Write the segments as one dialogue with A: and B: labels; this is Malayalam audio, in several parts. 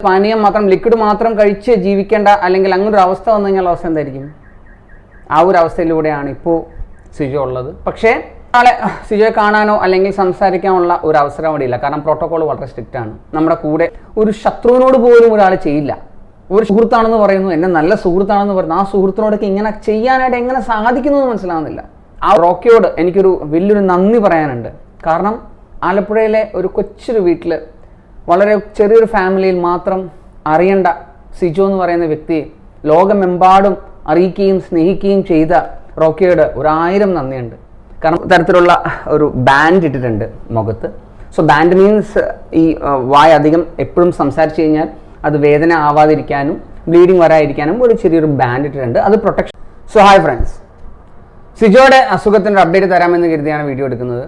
A: പാനീയം മാത്രം ലിക്വിഡ് മാത്രം കഴിച്ച് ജീവിക്കേണ്ട അല്ലെങ്കിൽ അങ്ങനൊരു അവസ്ഥ വന്നു കഴിഞ്ഞാൽ അവസ്ഥ എന്തായിരിക്കും? ആ ഒരു അവസ്ഥയിലൂടെയാണ് ഇപ്പോൾ സിജോ ഉള്ളത്. പക്ഷേ നാളെ സിജോയെ കാണാനോ അല്ലെങ്കിൽ സംസാരിക്കാനുള്ള ഒരു അവസരം അവിടെ ഇല്ല. കാരണം പ്രോട്ടോകോൾ വളരെ സ്ട്രിക്റ്റ് ആണ്. നമ്മുടെ കൂടെ ഒരു ശത്രുവിനോട് പോലും ഒരാൾ ചെയ്യില്ല. ഒരു സുഹൃത്താണെന്ന് പറയുന്നു, എന്നെ നല്ല സുഹൃത്താണെന്ന് പറയുന്നു, ആ സുഹൃത്തിനോടൊക്കെ ഇങ്ങനെ ചെയ്യാനായിട്ട് എങ്ങനെ സാധിക്കുന്നു എന്ന് മനസ്സിലാവുന്നില്ല. ആ റോക്കിയോട് എനിക്കൊരു വലിയൊരു നന്ദി പറയാനുണ്ട്. കാരണം ആലപ്പുഴയിലെ ഒരു കൊച്ചൊരു വീട്ടിൽ വളരെ ചെറിയൊരു ഫാമിലിയിൽ മാത്രം അറിയേണ്ട സിജോ എന്ന് പറയുന്ന വ്യക്തിയെ ലോകമെമ്പാടും അറിയിക്കുകയും സ്നേഹിക്കുകയും ചെയ്ത റോക്കിയോട് 1000 നന്ദിയുണ്ട്. കാരണം തരത്തിലുള്ള ഒരു ബാൻഡ് ഇട്ടിട്ടുണ്ട് മുഖത്ത്. സോ ബാൻഡ് മീൻസ് ഈ വായ അധികം എപ്പോഴും സംസാരിച്ചു കഴിഞ്ഞാൽ അത് വേദന ആവാതിരിക്കാനും ബ്ലീഡിങ് വരാതിരിക്കാനും ഒരു ചെറിയൊരു ബാൻഡ് ഇട്ടിട്ടുണ്ട്. അത് പ്രൊട്ടക്ഷൻ. സോ ഹായ് ഫ്രണ്ട്സ്, സിജോയുടെ അസുഖത്തിൻ്റെ അപ്ഡേറ്റ് തരാമെന്ന് കരുതിയാണ് വീഡിയോ എടുക്കുന്നത്.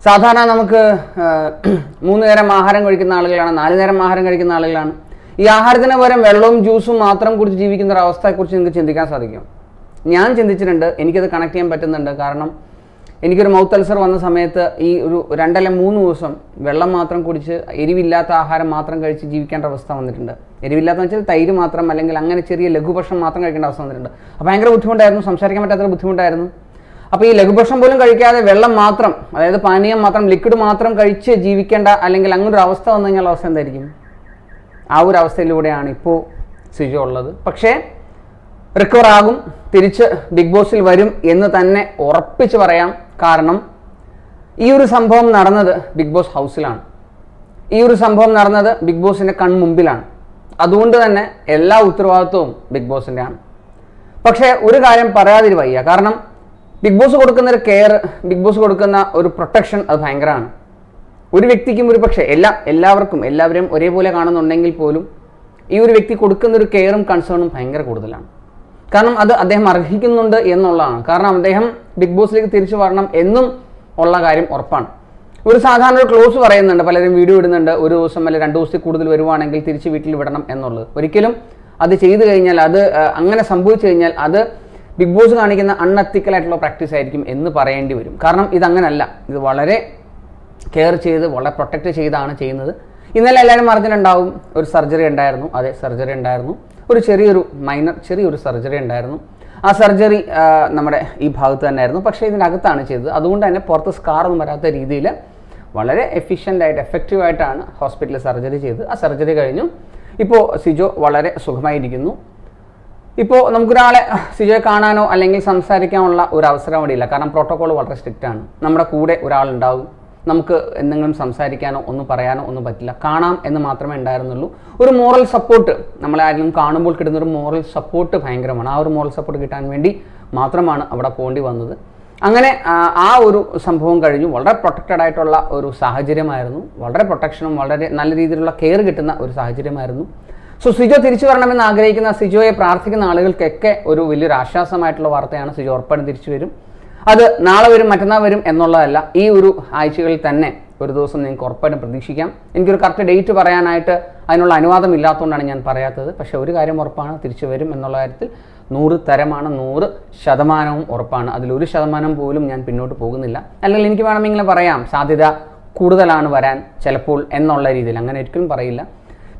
A: സാധാരണ നമുക്ക് 3 നേരം ആഹാരം കഴിക്കുന്ന ആളുകളാണ്, 4 നേരം ആഹാരം കഴിക്കുന്ന ആളുകളാണ്. ഈ ആഹാരത്തിന് പകരം വെള്ളവും ജ്യൂസും മാത്രം കുടിച്ച് ജീവിക്കുന്ന ഒരു അവസ്ഥയെക്കുറിച്ച് നിങ്ങൾക്ക് ചിന്തിക്കാൻ സാധിക്കും. ഞാൻ ചിന്തിച്ചിട്ടുണ്ട്, എനിക്കത് കണക്ട് ചെയ്യാൻ പറ്റുന്നുണ്ട്. കാരണം എനിക്കൊരു മൗത്ത് അൾസർ വന്ന സമയത്ത് ഈ ഒരു 2 അല്ലെങ്കിൽ 3 ദിവസം വെള്ളം മാത്രം കുടിച്ച് എരിവില്ലാത്ത ആഹാരം മാത്രം കഴിച്ച് ജീവിക്കേണ്ട അവസ്ഥ വന്നിട്ടുണ്ട്. എരിവില്ലാത്ത വെച്ചാൽ തൈര് മാത്രം അല്ലെങ്കിൽ അങ്ങനെ ചെറിയ ലഘുഭക്ഷണം മാത്രം കഴിക്കേണ്ട അവസ്ഥ വന്നിട്ടുണ്ട്. അപ്പോൾ ഭയങ്കര ബുദ്ധിമുട്ടായിരുന്നു, സംസാരിക്കാൻ പറ്റാത്തൊരു ബുദ്ധിമുട്ടായിരുന്നു. അപ്പോൾ ഈ ലഘുഭക്ഷണം പോലും കഴിക്കാതെ വെള്ളം മാത്രം, അതായത് പാനീയം മാത്രം ലിക്വിഡ് മാത്രം കഴിച്ച് ജീവിക്കേണ്ട അല്ലെങ്കിൽ അങ്ങനൊരു അവസ്ഥ വന്നു കഴിഞ്ഞാൽ അവസ്ഥ എന്തായിരിക്കും? ആ ഒരു അവസ്ഥയിലൂടെയാണ് ഇപ്പോൾ സിജോ ഉള്ളത്. പക്ഷേ റിക്കവർ ആകും, തിരിച്ച് ബിഗ് ബോസിൽ വരും എന്ന് തന്നെ ഉറപ്പിച്ച് പറയാം. കാരണം ഈ ഒരു സംഭവം നടന്നത് ബിഗ് ബോസ് ഹൗസിലാണ്. ഈ ഒരു സംഭവം നടന്നത് ബിഗ് ബോസിൻ്റെ കൺമുമ്പിലാണ്. അതുകൊണ്ട് തന്നെ എല്ലാ ഉത്തരവാദിത്വവും ബിഗ് ബോസിൻ്റെ ആണ്. പക്ഷേ ഒരു കാര്യം പറയാതിരി വയ്യ. കാരണം ബിഗ് ബോസ് കൊടുക്കുന്ന ഒരു കെയർ, ബിഗ് ബോസ് കൊടുക്കുന്ന ഒരു പ്രൊട്ടക്ഷൻ അത് ഭയങ്കരമാണ്. ഒരു വ്യക്തിക്കും ഒരു പക്ഷേ എല്ലാവരെയും ഒരേപോലെ കാണുന്നുണ്ടെങ്കിൽ പോലും ഈ ഒരു വ്യക്തി കൊടുക്കുന്ന ഒരു കെയറും കൺസേണും ഭയങ്കര കൂടുതലാണ്. കാരണം അത് അദ്ദേഹം അർഹിക്കുന്നുണ്ട് എന്നുള്ളതാണ്. കാരണം അദ്ദേഹം ബിഗ് ബോസിലേക്ക് തിരിച്ചു വരണം എന്നും ഉള്ള കാര്യം ഉറപ്പാണ്. ഒരു സാധാരണ ഒരു ക്ലോസ് പറയുന്നുണ്ട്, പലരും വീഡിയോ ഇടുന്നുണ്ട്, 1 ദിവസം അല്ലെങ്കിൽ 2 ദിവസത്തിൽ കൂടുതൽ വരുവാണെങ്കിൽ തിരിച്ച് വീട്ടിൽ വിടണം എന്നുള്ളത്. ഒരിക്കലും അത് ചെയ്തു കഴിഞ്ഞാൽ, അത് അങ്ങനെ സംഭവിച്ചു കഴിഞ്ഞാൽ അത് ബിഗ് ബോസ് കാണിക്കുന്ന അൺഎത്തിക്കലായിട്ടുള്ള പ്രാക്ടീസ് ആയിരിക്കും എന്ന് പറയേണ്ടി വരും. കാരണം ഇതങ്ങനല്ല, ഇത് വളരെ കെയർ ചെയ്ത് വളരെ പ്രൊട്ടക്റ്റ് ചെയ്താണ് ചെയ്യുന്നത്. ഇന്നലെ എല്ലാവരും അറിഞ്ഞിട്ടുണ്ടാവും, ഒരു സർജറി ഉണ്ടായിരുന്നു. അതെ, സർജറി ഉണ്ടായിരുന്നു. ഒരു ചെറിയൊരു സർജറി ഉണ്ടായിരുന്നു. ആ സർജറി നമ്മുടെ ഈ ഭാഗത്ത് തന്നെ ആയിരുന്നു. പക്ഷേ ഇതിനകത്താണ് ചെയ്തത്. അതുകൊണ്ട് തന്നെ പുറത്ത് സ്കാർ ഒന്നും വരാത്ത രീതിയിൽ വളരെ എഫിഷ്യൻ്റായിട്ട് എഫക്റ്റീവായിട്ടാണ് ഹോസ്പിറ്റലിൽ സർജറി ചെയ്ത്. ആ സർജറി കഴിഞ്ഞു. ഇപ്പോൾ സിജോ വളരെ സുഖമായിരിക്കുന്നു. ഇപ്പോൾ നമുക്കൊരാളെ സിജോയെ കാണാനോ അല്ലെങ്കിൽ സംസാരിക്കാനുള്ള ഒരു അവസരം അവിടെ ഇല്ല. കാരണം പ്രോട്ടോകോൾ വളരെ സ്ട്രിക്റ്റ് ആണ്. നമ്മുടെ കൂടെ ഒരാളുണ്ടാവും, നമുക്ക് എന്തെങ്കിലും സംസാരിക്കാനോ ഒന്നും പറയാനോ ഒന്നും പറ്റില്ല. കാണാം എന്ന് മാത്രമേ ഉണ്ടായിരുന്നുള്ളൂ. ഒരു മോറൽ സപ്പോർട്ട്, നമ്മളെ ആരെങ്കിലും കാണുമ്പോൾ കിട്ടുന്നൊരു മോറൽ സപ്പോർട്ട് ഭയങ്കരമാണ്. ആ ഒരു മോറൽ സപ്പോർട്ട് കിട്ടാൻ വേണ്ടി മാത്രമാണ് അവിടെ പോകേണ്ടി വന്നത്. അങ്ങനെ ആ ഒരു സംഭവം കഴിഞ്ഞു. വളരെ പ്രൊട്ടക്റ്റഡ് ആയിട്ടുള്ള ഒരു സാഹചര്യമായിരുന്നു. വളരെ പ്രൊട്ടക്ഷനും വളരെ നല്ല രീതിയിലുള്ള കെയർ കിട്ടുന്ന ഒരു സാഹചര്യമായിരുന്നു. സോ സിജോ തിരിച്ചു വരണമെന്ന് ആഗ്രഹിക്കുന്ന, സിജോയെ പ്രാർത്ഥിക്കുന്ന ആളുകൾക്കൊക്കെ ഒരു വലിയൊരു ആശ്വാസമായിട്ടുള്ള വാർത്തയാണ്. സിജോ ഉറപ്പായും തിരിച്ചു വരും. അത് നാളെ വരും, മറ്റന്നാൾ വരും എന്നുള്ളതല്ല. ഈ ഒരു ആഴ്ചകളിൽ തന്നെ ഒരു ദിവസം നിങ്ങൾക്ക് ഉറപ്പായിട്ടും പ്രതീക്ഷിക്കാം. എനിക്കൊരു കറക്റ്റ് ഡേറ്റ് പറയാനായിട്ട് അതിനുള്ള അനുവാദം ഇല്ലാത്തതുകൊണ്ടാണ് ഞാൻ പറയാത്തത്. പക്ഷേ ഒരു കാര്യം ഉറപ്പാണ്, തിരിച്ചു വരും എന്നുള്ള കാര്യത്തിൽ 100% ഉറപ്പാണ്. അതിലൊരു ശതമാനം പോലും ഞാൻ പിന്നോട്ട് പോകുന്നില്ല. അല്ലെങ്കിൽ എനിക്ക് വേണമെങ്കിൽ പറയാം, സാധ്യത കൂടുതലാണ് വരാൻ ചിലപ്പോൾ എന്നുള്ള രീതിയിൽ. അങ്ങനെ ഒരിക്കലും പറയില്ല.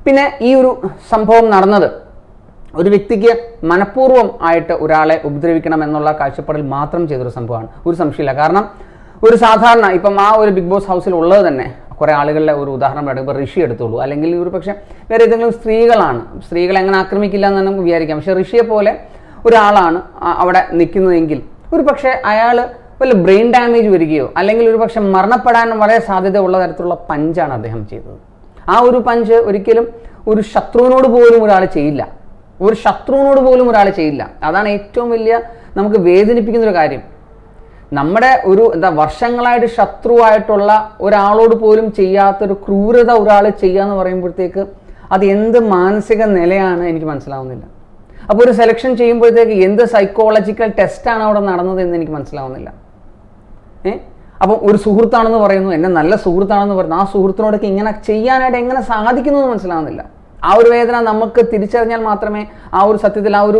A: പിന്നെ ഈ ഒരു സംഭവം നടന്നത് ഒരു വ്യക്തിക്ക് മനഃപൂർവ്വം ആയിട്ട് ഒരാളെ ഉപദ്രവിക്കണം എന്നുള്ള കാഴ്ചപ്പാടിൽ മാത്രം ചെയ്തൊരു സംഭവമാണ്. ഒരു സംശയമില്ല. കാരണം ഒരു സാധാരണ ഇപ്പം ആ ഒരു ബിഗ് ബോസ് ഹൗസിൽ ഉള്ളത് തന്നെ കുറേ ആളുകളുടെ ഒരു ഉദാഹരണം എടുക്കുമ്പോൾ ഋഷി എടുത്തോളൂ, അല്ലെങ്കിൽ ഒരു പക്ഷേ വേറെ ഏതെങ്കിലും സ്ത്രീകളാണ്. സ്ത്രീകളെ എങ്ങനെ ആക്രമിക്കില്ല എന്ന് നമുക്ക് വിചാരിക്കാം. പക്ഷേ ഋഷിയെ പോലെ ഒരാളാണ് അവിടെ നിൽക്കുന്നതെങ്കിൽ ഒരു പക്ഷേ അയാൾ വല്ല ബ്രെയിൻ ഡാമേജ് വരികയോ അല്ലെങ്കിൽ ഒരു പക്ഷേ മരണപ്പെടാൻ വളരെ സാധ്യത ഉള്ള തരത്തിലുള്ള പഞ്ചാണ് അദ്ദേഹം ചെയ്തത്. ആ ഒരു പഞ്ച് ഒരിക്കലും ഒരു ശത്രുവിനോട് പോലും ഒരാൾ ചെയ്യില്ല. അതാണ് ഏറ്റവും വലിയ നമുക്ക് വേദനിപ്പിക്കുന്നൊരു കാര്യം. നമ്മുടെ ഒരു വർഷങ്ങളായിട്ട് ശത്രുവായിട്ടുള്ള ഒരാളോട് പോലും ചെയ്യാത്തൊരു ക്രൂരത ഒരാൾ ചെയ്യുക എന്ന് പറയുമ്പോഴത്തേക്ക് അത് എന്ത് മാനസിക നിലയാണ് എനിക്ക് മനസ്സിലാവുന്നില്ല. അപ്പോൾ ഒരു സെലക്ഷൻ ചെയ്യുമ്പോഴത്തേക്ക് എന്ത് സൈക്കോളജിക്കൽ ടെസ്റ്റാണ് അവിടെ നടന്നത് എന്ന് എനിക്ക് മനസ്സിലാവുന്നില്ല. അപ്പം ഒരു സുഹൃത്താണെന്ന് പറയുന്നു, എന്നെ നല്ല സുഹൃത്താണെന്ന് പറയുന്നു, ആ സുഹൃത്തിനോടൊക്കെ ഇങ്ങനെ ചെയ്യാനായിട്ട് എങ്ങനെ സാധിക്കുന്നു എന്ന് മനസ്സിലാവുന്നില്ല. ആ ഒരു വേദന നമുക്ക് തിരിച്ചറിഞ്ഞാൽ മാത്രമേ ആ ഒരു സത്യത്തിൽ ആ ഒരു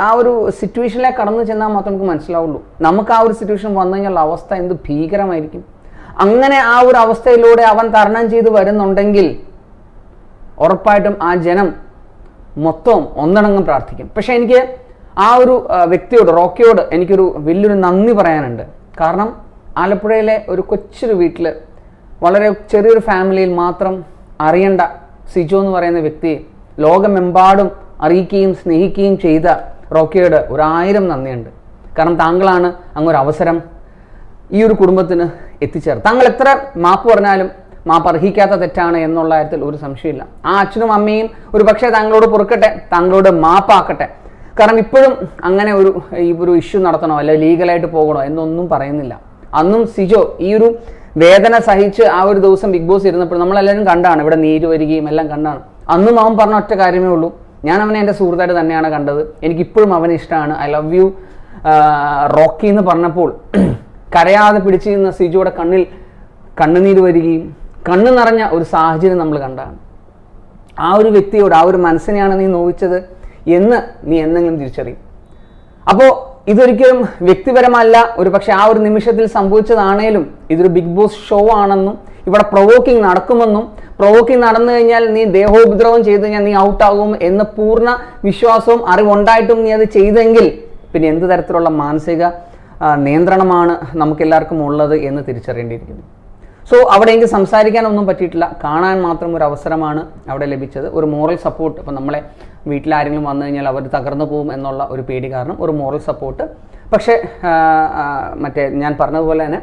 A: ആ ഒരു സിറ്റുവേഷനിലേക്ക് കടന്നു ചെന്നാൽ മാത്രമേ നമുക്ക് മനസ്സിലാവുള്ളൂ. നമുക്ക് ആ ഒരു സിറ്റുവേഷൻ വന്നു കഴിഞ്ഞാൽ അവസ്ഥ എന്ത് ഭീകരമായിരിക്കും. അങ്ങനെ ആ ഒരു അവസ്ഥയിലൂടെ അവൻ തരണം ചെയ്ത് വരുന്നുണ്ടെങ്കിൽ ഉറപ്പായിട്ടും ആ ജനം മൊത്തം ഒന്നടങ്കം പ്രാർത്ഥിക്കും. പക്ഷെ എനിക്ക് ആ ഒരു വ്യക്തിയോട്, റോക്കിയോട് എനിക്കൊരു വലിയൊരു നന്ദി പറയാനുണ്ട്. കാരണം ആലപ്പുഴയിലെ ഒരു കൊച്ചൊരു വീട്ടിൽ വളരെ ചെറിയൊരു ഫാമിലിയിൽ മാത്രം അറിയേണ്ട സിജോ എന്ന് പറയുന്ന വ്യക്തിയെ ലോകമെമ്പാടും അറിയിക്കുകയും സ്നേഹിക്കുകയും ചെയ്ത റോക്കിയോട് 1000 നന്ദിയുണ്ട്. കാരണം താങ്കളാണ് അങ്ങൊരു അവസരം ഈ ഒരു കുടുംബത്തിന് എത്തിച്ചേർത്ത്. താങ്കൾ എത്ര മാപ്പ് പറഞ്ഞാലും മാപ്പ് അർഹിക്കാത്ത തെറ്റാണ് എന്നുള്ള കാര്യത്തിൽ ഒരു സംശയമില്ല. ആ അച്ഛനും അമ്മയും ഒരു പക്ഷേ താങ്കളോട് പൊറുക്കട്ടെ, താങ്കളോട് മാപ്പാക്കട്ടെ. കാരണം ഇപ്പോഴും അങ്ങനെ ഒരു ഇഷ്യൂ നടത്തണോ അല്ലെങ്കിൽ ലീഗലായിട്ട് പോകണോ എന്നൊന്നും പറയുന്നില്ല. അന്നും സിജോ ഈ ഒരു വേദന സഹിച്ച് ആ ഒരു ദിവസം ബിഗ് ബോസ് ഇരുന്നപ്പോൾ നമ്മളെല്ലാവരും കണ്ടാണ്, ഇവിടെ നീര് വരികയും എല്ലാം കണ്ടാണ്. അന്നും അവൻ പറഞ്ഞ ഒറ്റ കാര്യമേ ഉള്ളൂ, ഞാൻ അവനെ എൻ്റെ സുഹൃത്തായിട്ട് തന്നെയാണ് കണ്ടത്, എനിക്കിപ്പോഴും അവനെ ഇഷ്ടമാണ്, ഐ ലവ് യു റോക്കി എന്ന് പറഞ്ഞപ്പോൾ കരയാതെ പിടിച്ചു നിന്ന സിജോയുടെ കണ്ണിൽ കണ്ണുനീര് വരികയും കണ്ണു നിറഞ്ഞ ഒരു സാഹചര്യം നമ്മൾ കണ്ടാണ്. ആ ഒരു വ്യക്തിയോട്, ആ ഒരു മനസ്സിനെയാണ് നീ നോവിച്ചത് എന്ന് നീ എന്തെങ്കിലും തിരിച്ചറിയും. അപ്പോൾ ഇതൊരിക്കലും വ്യക്തിപരമല്ല, ഒരു പക്ഷെ ആ ഒരു നിമിഷത്തിൽ സംഭവിച്ചതാണേലും ഇതൊരു ബിഗ് ബോസ് ഷോ ആണെന്നും ഇവിടെ പ്രൊവോക്കിംഗ് നടക്കുമെന്നും പ്രൊവോക്കിംഗ് നടന്നു കഴിഞ്ഞാൽ നീ ദേഹോപദ്രവം ചെയ്ത് കഴിഞ്ഞാൽ നീ ഔട്ടാകും എന്ന പൂർണ്ണ വിശ്വാസവും അറിവുണ്ടായിട്ടും നീ അത് ചെയ്തെങ്കിൽ പിന്നെ എന്ത് തരത്തിലുള്ള മാനസിക നിയന്ത്രണമാണ് നമുക്കെല്ലാവർക്കും ഉള്ളത് എന്ന് തിരിച്ചറിയേണ്ടിയിരിക്കുന്നു. സോ അവിടെ എനിക്ക് സംസാരിക്കാനൊന്നും പറ്റിയിട്ടില്ല, കാണാൻ മാത്രം ഒരു അവസരമാണ് അവിടെ ലഭിച്ചത്. ഒരു മോറൽ സപ്പോർട്ട്, ഇപ്പം നമ്മളെ വീട്ടിലാരെങ്കിലും വന്നു കഴിഞ്ഞാൽ അവർ തകർന്നു പോകും എന്നുള്ള ഒരു പേടി കാരണം ഒരു മോറൽ സപ്പോർട്ട്. പക്ഷേ മറ്റേ ഞാൻ പറഞ്ഞതുപോലെ തന്നെ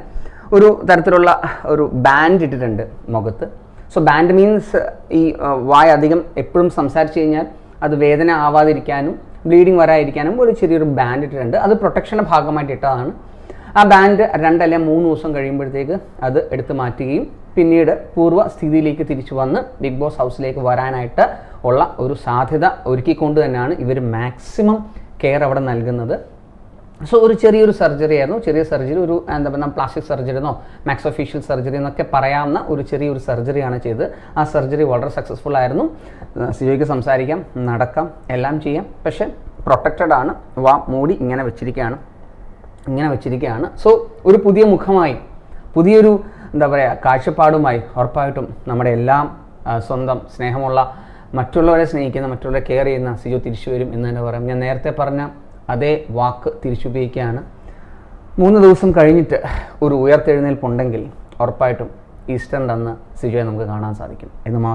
A: ഒരു തരത്തിലുള്ള ഒരു ബാൻഡ് ഇട്ടിട്ടുണ്ട് മുഖത്ത്. സോ ബാൻഡ് മീൻസ് ഈ വായ അധികം എപ്പോഴും സംസാരിച്ച് കഴിഞ്ഞാൽ അത് വേദന ആവാതിരിക്കാനും ബ്ലീഡിങ് വരാതിരിക്കാനും ഒരു ചെറിയൊരു ബാൻഡ് ഇട്ടിട്ടുണ്ട്. അത് പ്രൊട്ടക്ഷൻ്റെ ഭാഗമായിട്ട് ഇട്ടതാണ്. ആ ബാൻഡ് 2 അല്ലെങ്കിൽ 3 ദിവസം കഴിയുമ്പോഴത്തേക്ക് അത് എടുത്തു മാറ്റുകയും പിന്നീട് പൂർവ്വ സ്ഥിതിയിലേക്ക് തിരിച്ചു വന്ന് ബിഗ് ബോസ് ഹൗസിലേക്ക് വരാനായിട്ട് ഉള്ള ഒരു സാധ്യത ഒരുക്കിക്കൊണ്ട് തന്നെയാണ് ഇവർ മാക്സിമം കെയർ അവിടെ നൽകുന്നത്. സോ ഒരു ചെറിയൊരു സർജറി ആയിരുന്നു, ചെറിയ സർജറി, ഒരു എന്താ പറയുക പ്ലാസ്റ്റിക് സർജറി എന്നോ മാക്സോഫേഷ്യൽ സർജറി എന്നൊക്കെ പറയാവുന്ന ഒരു ചെറിയൊരു സർജറിയാണ് ചെയ്തത്. ആ സർജറി വളരെ സക്സസ്ഫുൾ ആയിരുന്നു. സിജോയ്ക്ക് സംസാരിക്കാം, നടക്കാം, എല്ലാം ചെയ്യാം. പക്ഷേ പ്രൊട്ടക്റ്റഡ് ആണ്, വാ മൂടി ഇങ്ങനെ വെച്ചിരിക്കുകയാണ്. സോ ഒരു പുതിയ മുഖമായി, പുതിയൊരു എന്താ പറയുക കാഴ്ചപ്പാടുമായി ഉറപ്പായിട്ടും നമ്മുടെ എല്ലാം സ്വന്തം സ്നേഹമുള്ള, മറ്റുള്ളവരെ സ്നേഹിക്കുന്ന, മറ്റുള്ളവരെ കെയർ ചെയ്യുന്ന സിജോ തിരിച്ചു വരും എന്ന് തന്നെ പറയാം. ഞാൻ നേരത്തെ പറഞ്ഞ അതേ വാക്ക് തിരിച്ചുപയോഗിക്കുകയാണ്. 3 ദിവസം കഴിഞ്ഞിട്ട് ഒരു ഉയർത്തെഴുന്നേൽപ്പുണ്ടെങ്കിൽ ഉറപ്പായിട്ടും ഈസ്റ്ററിൻ്റെ അന്ന് സിജോയെ നമുക്ക് കാണാൻ സാധിക്കും എന്ന്